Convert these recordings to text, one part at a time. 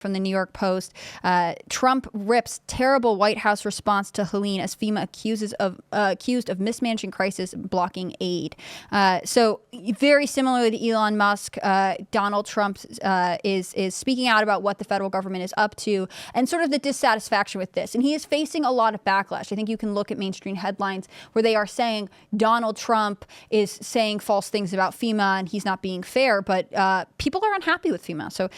from the New York Post. Trump rips terrible White House response to Helene as FEMA accused of mismanaging crisis, blocking aid. So very similarly to Elon Musk, Donald Trump is speaking out about what the federal government is up to and sort of the dissatisfaction with this. And he is facing a lot of backlash. I think you can look at mainstream headlines where they are saying Donald Trump is saying false things about FEMA and he's not being fair, but people are unhappy with FEMA. So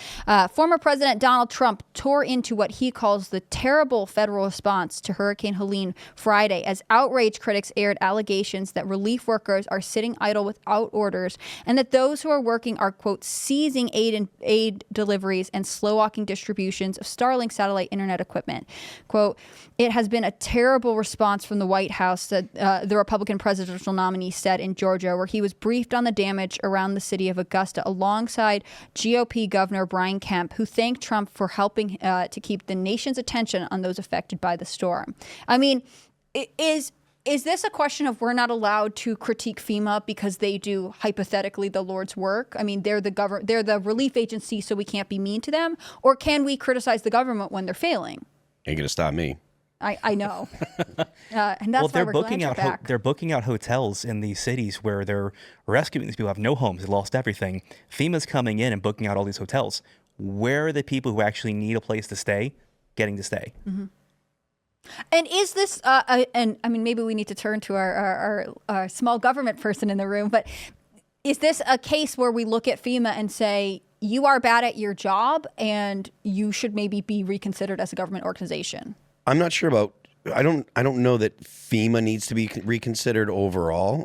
former President Donald Trump tore into what he calls the terrible federal response to Hurricane Helene Friday as outraged critics aired allegations that relief workers are sitting idle without orders and that those who are working are, quote, seizing aid deliveries and slow walking distributions of Starlink satellite internet equipment. Quote, it has been a terrible response from the White House, that the Republican presidential nominee said in Georgia, where he was briefed on the damage around the city of Augusta alongside GOP Governor Brian Kemp, who thanked Trump for helping to keep the nation's attention on those affected by the storm. I mean, is this a question of we're not allowed to critique FEMA because they do hypothetically the Lord's work? I mean, they're the relief agency, so we can't be mean to them, or can we criticize the government when they're failing? Ain't gonna stop me. I know, and that's why we're glad you're back. They're booking out hotels in these cities where they're rescuing these people who have no homes, they lost everything. FEMA's coming in and booking out all these hotels. Where are the people who actually need a place to stay getting to stay? Mm-hmm. And is this, and I mean, maybe we need to turn to our small government person in the room, but is this a case where we look at FEMA and say, you are bad at your job and you should maybe be reconsidered as a government organization? I'm not sure about, I don't know that FEMA needs to be reconsidered overall,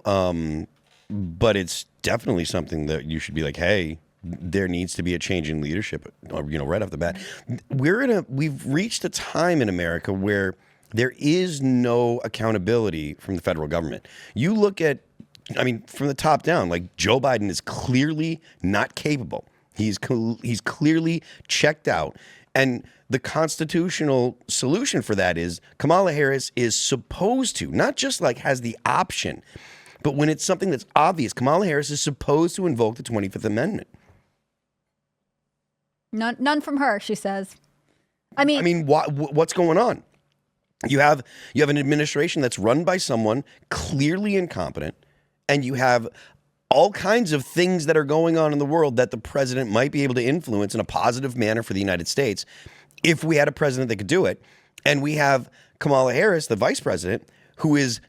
but it's definitely something that you should be like, hey, there needs to be a change in leadership, right off the bat. We've reached a time in America where there is no accountability from the federal government. You look at, from the top down, like Joe Biden is clearly not capable. He's clearly checked out. And the constitutional solution for that is Kamala Harris is supposed to, not just like has the option, but when it's something that's obvious, Kamala Harris is supposed to invoke the 25th Amendment. None from her, she says. What's going on? You have an administration that's run by someone clearly incompetent, and you have all kinds of things that are going on in the world that the president might be able to influence in a positive manner for the United States if we had a president that could do it. And we have Kamala Harris, the vice president, who has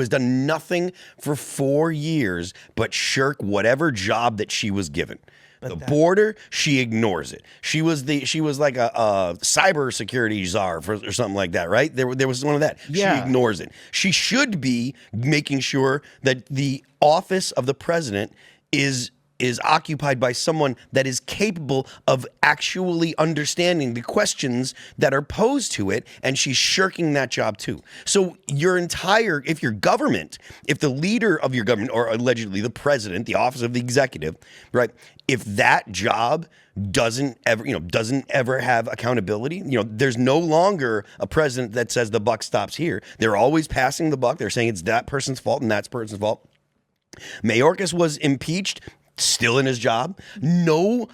done nothing for 4 years but shirk whatever job that she was given. The border, she ignores it. She was like a cyber security czar or something like that, right? There was one of that. Yeah. She ignores it. She should be making sure that the office of the president is occupied by someone that is capable of actually understanding the questions that are posed to it, and she's shirking that job too. So if your government, if the leader of your government, or allegedly the president, the office of the executive, right, if that job doesn't ever have accountability, there's no longer a president that says the buck stops here. They're always passing the buck. They're saying it's that person's fault and that person's fault. Mayorkas was impeached, still in his job. No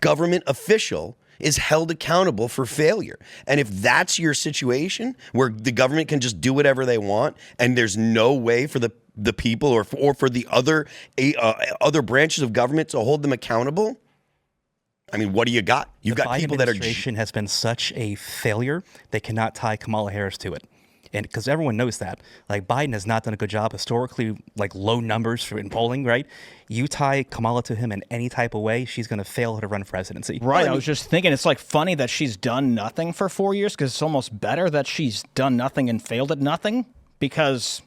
government official is held accountable for failure. And if that's your situation, where the government can just do whatever they want, and there's no way for the people or for the other branches of government to hold them accountable, what do you got? You've got people that are... The administration has been such a failure, they cannot tie Kamala Harris to it. And because everyone knows that, like, Biden has not done a good job historically, like low numbers in polling, right? You tie Kamala to him in any type of way, she's going to fail to run presidency. Right. I was just thinking, it's like funny that she's done nothing for 4 years, because it's almost better that she's done nothing and failed at nothing, because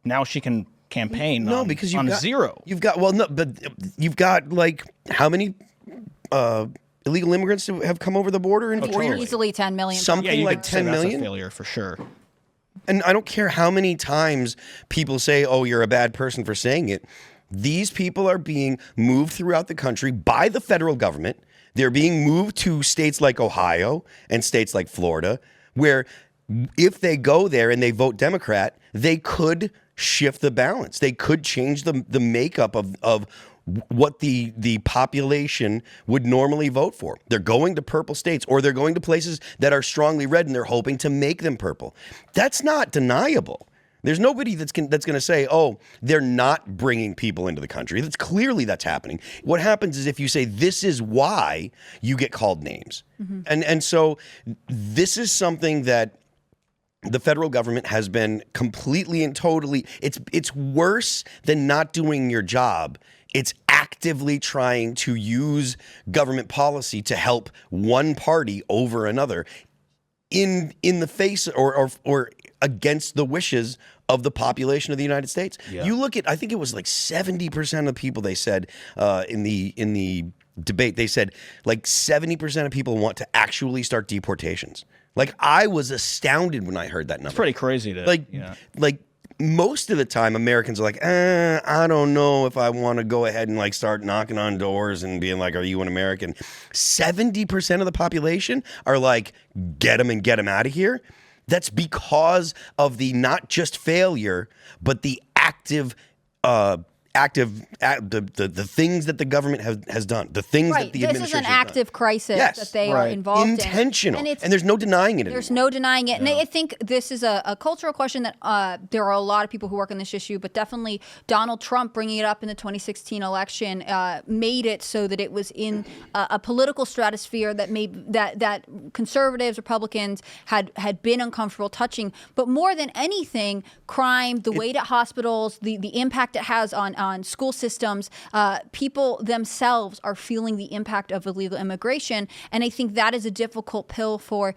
now she can campaign on zero. You've got like how many illegal immigrants have come over the border in 4 years? Easily 10 million. Something like 10 million. That's a failure for sure. And I don't care how many times people say, oh, you're a bad person for saying it. These people are being moved throughout the country by the federal government. They're being moved to states like Ohio and states like Florida, where if they go there and they vote Democrat, they could shift the balance. They could change the makeup of what the population would normally vote for. They're going to purple states, or they're going to places that are strongly red, and they're hoping to make them purple. That's not deniable. There's nobody that's going to say, oh, they're not bringing people into the country. That's happening. What happens is if you say this is why, you get called names. And so this is something that the federal government has been completely and totally, it's worse than not doing your job. It's actively trying to use government policy to help one party over another in the face or against the wishes of the population of the United States. Yeah. You look at, I think it was like 70% of people, they said in the debate, they said like 70% of people want to actually start deportations. Like, I was astounded when I heard that number. It's pretty crazy to like most of the time Americans are like, I don't know if I want to go ahead and like start knocking on doors and being like, are you an American? 70% of the population are like, get them out of here. That's because of the not just failure, but the active the things that the government has done, the things that the administration has done. This is an active crisis that they are involved in. Intentional. And there's no denying it anymore. There's no denying it. No. And I think this is a cultural question that there are a lot of people who work on this issue, but definitely Donald Trump bringing it up in the 2016 election made it so that it was in a political stratosphere that conservatives, Republicans had been uncomfortable touching. But more than anything, crime, the weight at hospitals, the impact it has on school systems, people themselves are feeling the impact of illegal immigration. And I think that is a difficult pill for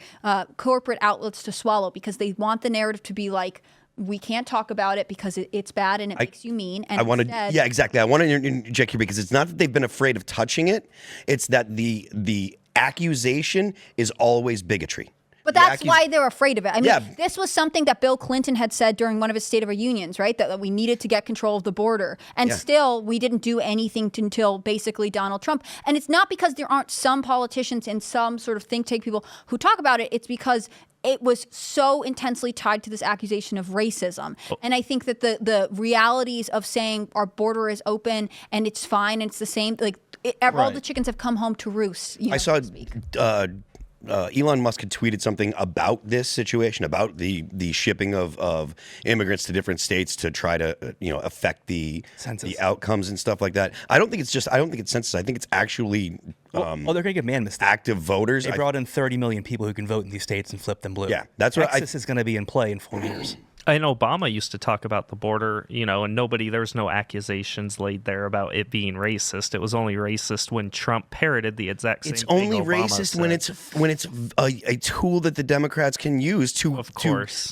corporate outlets to swallow, because they want the narrative to be like, we can't talk about it because it's bad and it makes you mean. And yeah, exactly. I want to interject here, because it's not that they've been afraid of touching it. It's that the accusation is always bigotry. But that's why they're afraid of it. I mean, this was something that Bill Clinton had said during one of his State of the Unions, right? That we needed to get control of the border. And still, we didn't do anything until basically Donald Trump. And it's not because there aren't some politicians and some sort of think tank people who talk about it. It's because it was so intensely tied to this accusation of racism. And I think that the realities of saying our border is open and it's fine and it's the same, like all the chickens have come home to roost. I saw Elon Musk had tweeted something about this situation, about the shipping of immigrants to different states to try to affect the outcomes and stuff like that. I don't think it's census. I think it's actually they're going to get man mistake. Active voters. They brought in 30 million people who can vote in these states and flip them blue. Yeah, that's what Texas is going to be in play in 4 years. And Obama used to talk about the border, and there's no accusations laid there about it being racist. It was only racist when Trump parroted the exact same thing. It's only racist when it's a tool that the Democrats can use to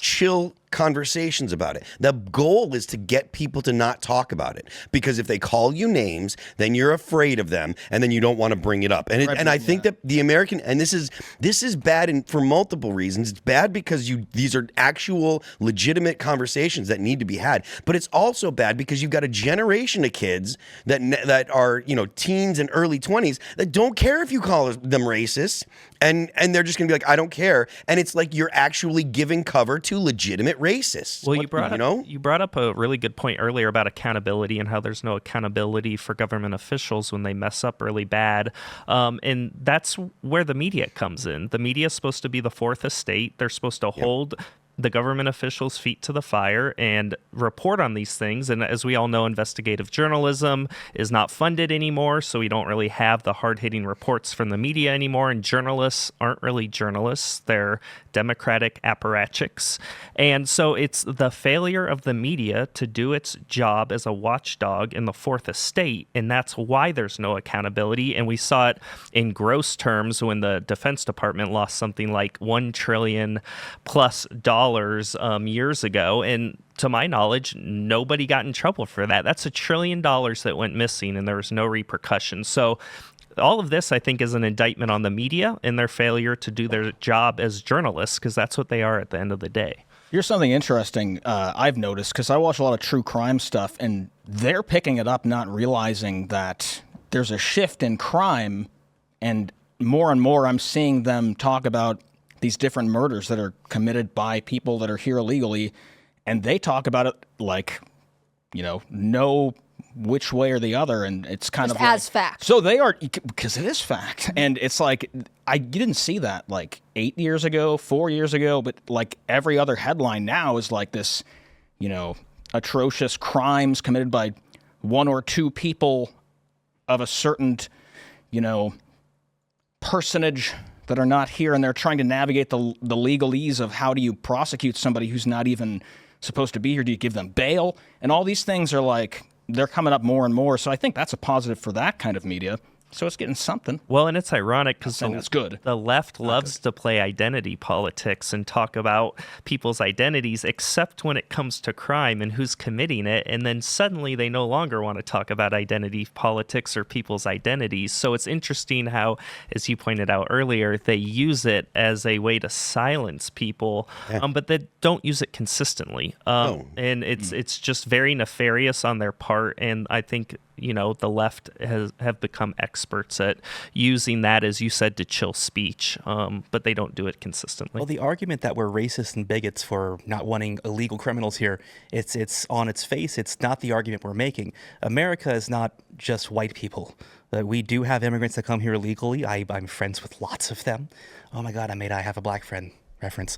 chill conversations about it. The goal is to get people to not talk about it, because if they call you names, then you're afraid of them, and then you don't want to bring it up. And I think that the American, and this is bad for multiple reasons. It's bad because these are actual legitimate conversations that need to be had, but it's also bad because you've got a generation of kids that are teens and early 20s that don't care if you call them racist, and they're just gonna be like, I don't care. And it's like you're actually giving cover to legitimate racists. Well, you brought up a really good point earlier about accountability and how there's no accountability for government officials when they mess up really bad. And that's where the media comes in. The media is supposed to be the fourth estate. They're supposed to hold the government officials' feet to the fire and report on these things. And as we all know, investigative journalism is not funded anymore, so we don't really have the hard-hitting reports from the media anymore, and journalists aren't really journalists. They're Democratic apparatchiks. And so it's the failure of the media to do its job as a watchdog in the fourth estate, and that's why there's no accountability. And we saw it in gross terms when the Defense Department lost something like $1 trillion plus years ago, and to my knowledge, nobody got in trouble for that. That's $1 trillion that went missing, and there was no repercussions. So all of this, I think, is an indictment on the media and their failure to do their job as journalists, because that's what they are at the end of the day. Here's something interesting I've noticed, because I watch a lot of true crime stuff, and they're picking it up, not realizing that there's a shift in crime, and more I'm seeing them talk about these different murders that are committed by people that are here illegally, and they talk about it like, no which way or the other, and it's kind Just of like, as fact. So they are, because it is fact, and it's like you didn't see that like 8 years ago, 4 years ago, but like every other headline now is like this, atrocious crimes committed by one or two people of a certain, personage that are not here, and they're trying to navigate the legalese of how do you prosecute somebody who's not even supposed to be here? Do you give them bail? And all these things are like, they're coming up more and more. So I think that's a positive for that kind of media. So it's getting something. Well, and it's ironic because that's good. The left loves to play identity politics and talk about people's identities, except when it comes to crime and who's committing it. And then suddenly they no longer want to talk about identity politics or people's identities. So it's interesting how, as you pointed out earlier, they use it as a way to silence people, but they don't use it consistently. And it's just very nefarious on their part. And I think the left have become experts at using that, as you said, to chill speech, but they don't do it consistently. Well, the argument that we're racist and bigots for not wanting illegal criminals here, it's on its face. It's not the argument we're making. America is not just white people. We do have immigrants that come here illegally. I'm friends with lots of them. Oh my God, I have a black friend. Reference.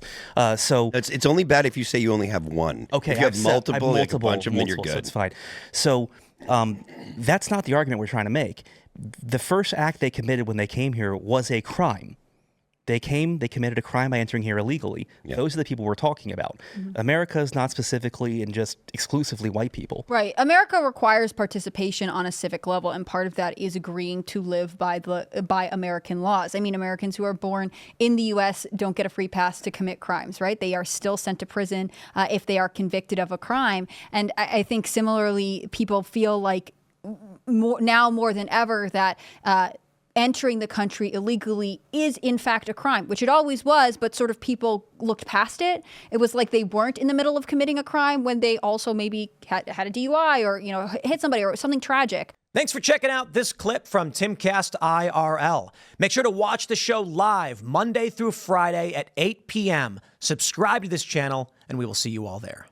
So it's only bad if you say you only have one. Okay, if you have multiple, like a bunch of them, then you're good. So it's fine. So that's not the argument we're trying to make. The first act they committed when they came here was a crime. They committed a crime by entering here illegally. Yeah. Those are the people we're talking about. Mm-hmm. America is not specifically and just exclusively white people. Right. America requires participation on a civic level, and part of that is agreeing to live by American laws. I mean, Americans who are born in the U.S. don't get a free pass to commit crimes, right? They are still sent to prison if they are convicted of a crime. And I think similarly, people feel like more than ever that entering the country illegally is in fact a crime, which it always was, but sort of people looked past it. It was like they weren't in the middle of committing a crime when they also maybe had a DUI or, hit somebody or something tragic. Thanks for checking out this clip from Timcast IRL. Make sure to watch the show live Monday through Friday at 8 p.m. Subscribe to this channel, and we will see you all there.